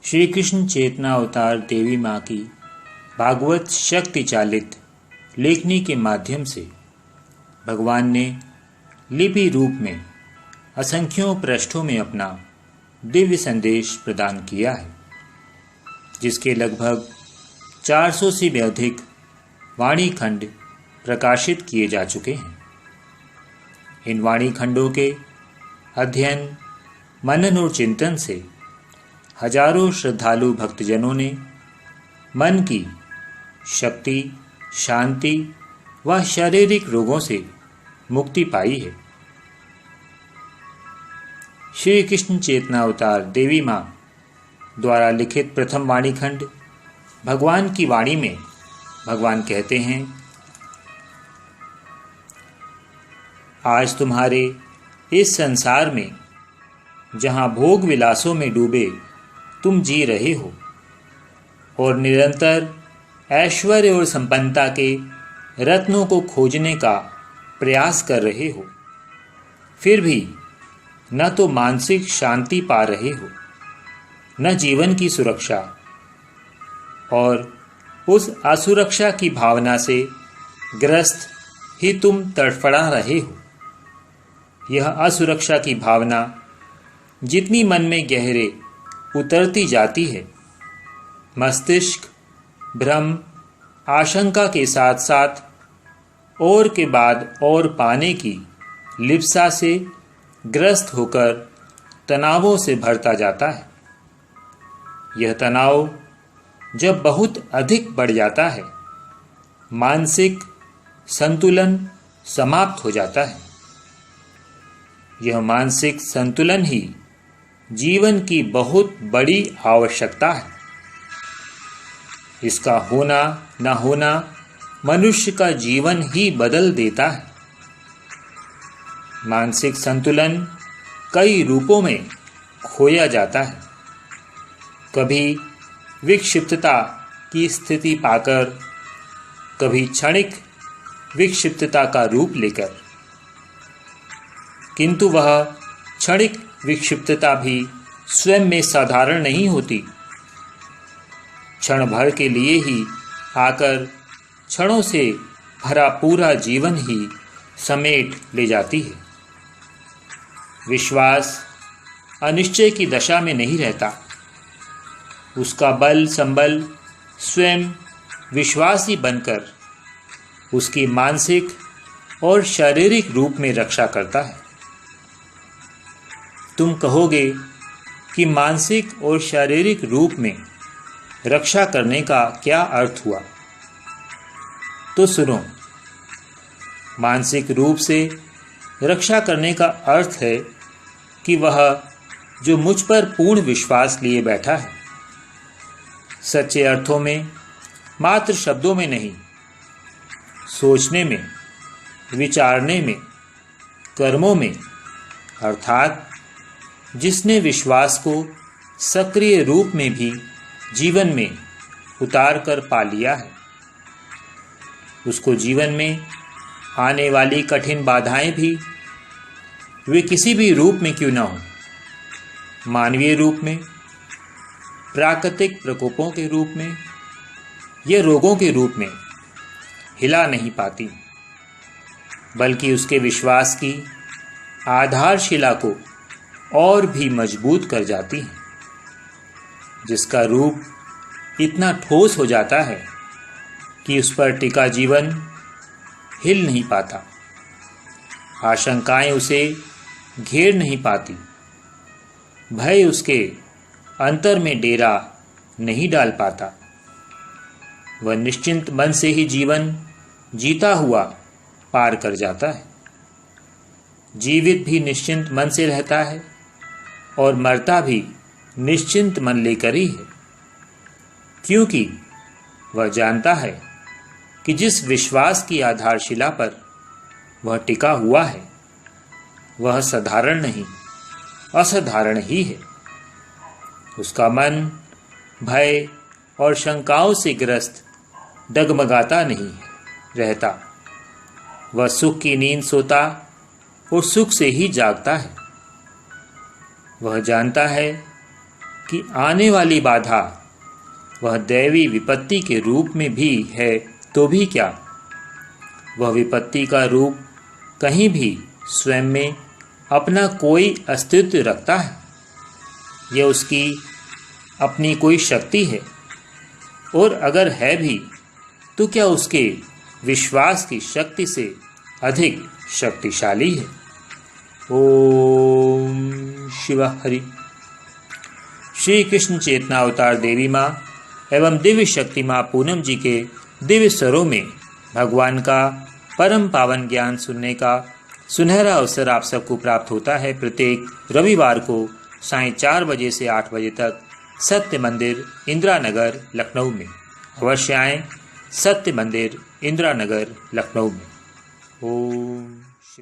श्री कृष्ण चेतना अवतार देवी माँ की भागवत शक्ति चालित लेखनी के माध्यम से भगवान ने लिपि रूप में असंख्यों पृष्ठों में अपना दिव्य संदेश प्रदान किया है, जिसके लगभग 400 से भी अधिक वाणी खंड प्रकाशित किए जा चुके हैं। इन वाणी खंडों के अध्ययन, मनन और चिंतन से हजारों श्रद्धालु भक्तजनों ने मन की शक्ति, शांति व शारीरिक रोगों से मुक्ति पाई है। श्री कृष्ण चेतना अवतार देवी माँ द्वारा लिखित प्रथम वाणी खंड भगवान की वाणी में भगवान कहते हैं, आज तुम्हारे इस संसार में जहाँ भोग विलासों में डूबे तुम जी रहे हो और निरंतर ऐश्वर्य और संपन्नता के रत्नों को खोजने का प्रयास कर रहे हो, फिर भी न तो मानसिक शांति पा रहे हो, न जीवन की सुरक्षा, और उस असुरक्षा की भावना से ग्रस्त ही तुम तड़फड़ा रहे हो। यह असुरक्षा की भावना जितनी मन में गहरे उतरती जाती है, मस्तिष्क भ्रम, आशंका के साथ साथ और के बाद और पाने की लिप्सा से ग्रस्त होकर तनावों से भरता जाता है। यह तनाव जब बहुत अधिक बढ़ जाता है, मानसिक संतुलन समाप्त हो जाता है। यह मानसिक संतुलन ही जीवन की बहुत बड़ी आवश्यकता है। इसका होना न होना मनुष्य का जीवन ही बदल देता है। मानसिक संतुलन कई रूपों में खोया जाता है। कभी विक्षिप्तता की स्थिति पाकर, कभी क्षणिक विक्षिप्तता का रूप लेकर, किंतु वह क्षणिक विक्षिप्तता भी स्वयं में साधारण नहीं होती। क्षण भर के लिए ही आकर क्षणों से भरा पूरा जीवन ही समेट ले जाती है। विश्वास अनिश्चय की दशा में नहीं रहता। उसका बल संबल स्वयं विश्वासी बनकर उसकी मानसिक और शारीरिक रूप में रक्षा करता है। तुम कहोगे कि मानसिक और शारीरिक रूप में रक्षा करने का क्या अर्थ हुआ? तो सुनो, मानसिक रूप से रक्षा करने का अर्थ है कि वह जो मुझ पर पूर्ण विश्वास लिए बैठा है, सच्चे अर्थों में, मात्र शब्दों में नहीं, सोचने में, विचारने में, कर्मों में, अर्थात जिसने विश्वास को सक्रिय रूप में भी जीवन में उतार कर पा लिया है, उसको जीवन में आने वाली कठिन बाधाएं भी, वे किसी भी रूप में क्यों न हो, मानवीय रूप में, प्राकृतिक प्रकोपों के रूप में या रोगों के रूप में, हिला नहीं पाती, बल्कि उसके विश्वास की आधारशिला को और भी मजबूत कर जाती हैं, जिसका रूप इतना ठोस हो जाता है कि उस पर टिका जीवन हिल नहीं पाता। आशंकाएं उसे घेर नहीं पाती, भय उसके अंतर में डेरा नहीं डाल पाता। वह निश्चिंत मन से ही जीवन जीता हुआ पार कर जाता है। जीवित भी निश्चिंत मन से रहता है और मरता भी निश्चिंत मन लेकर ही है, क्योंकि वह जानता है कि जिस विश्वास की आधारशिला पर वह टिका हुआ है, वह साधारण नहीं, असाधारण ही है। उसका मन भय और शंकाओं से ग्रस्त डगमगाता नहीं रहता। वह सुख की नींद सोता और सुख से ही जागता है। वह जानता है कि आने वाली बाधा वह दैवी विपत्ति के रूप में भी है तो भी क्या, वह विपत्ति का रूप कहीं भी स्वयं में अपना कोई अस्तित्व रखता है? यह उसकी अपनी कोई शक्ति है? और अगर है भी तो क्या उसके विश्वास की शक्ति से अधिक शक्तिशाली है? ओम शिव हरि। श्री कृष्ण चेतना अवतार देवी माँ एवं दिव्य शक्ति माँ पूनम जी के दिव्य स्वरों में भगवान का परम पावन ज्ञान सुनने का सुनहरा अवसर आप सबको प्राप्त होता है प्रत्येक रविवार को सायं 4 बजे से 8 बजे तक सत्य मंदिर इंदिरा नगर लखनऊ में। अवश्य आएं सत्य मंदिर इंदिरा नगर लखनऊ में। ओम।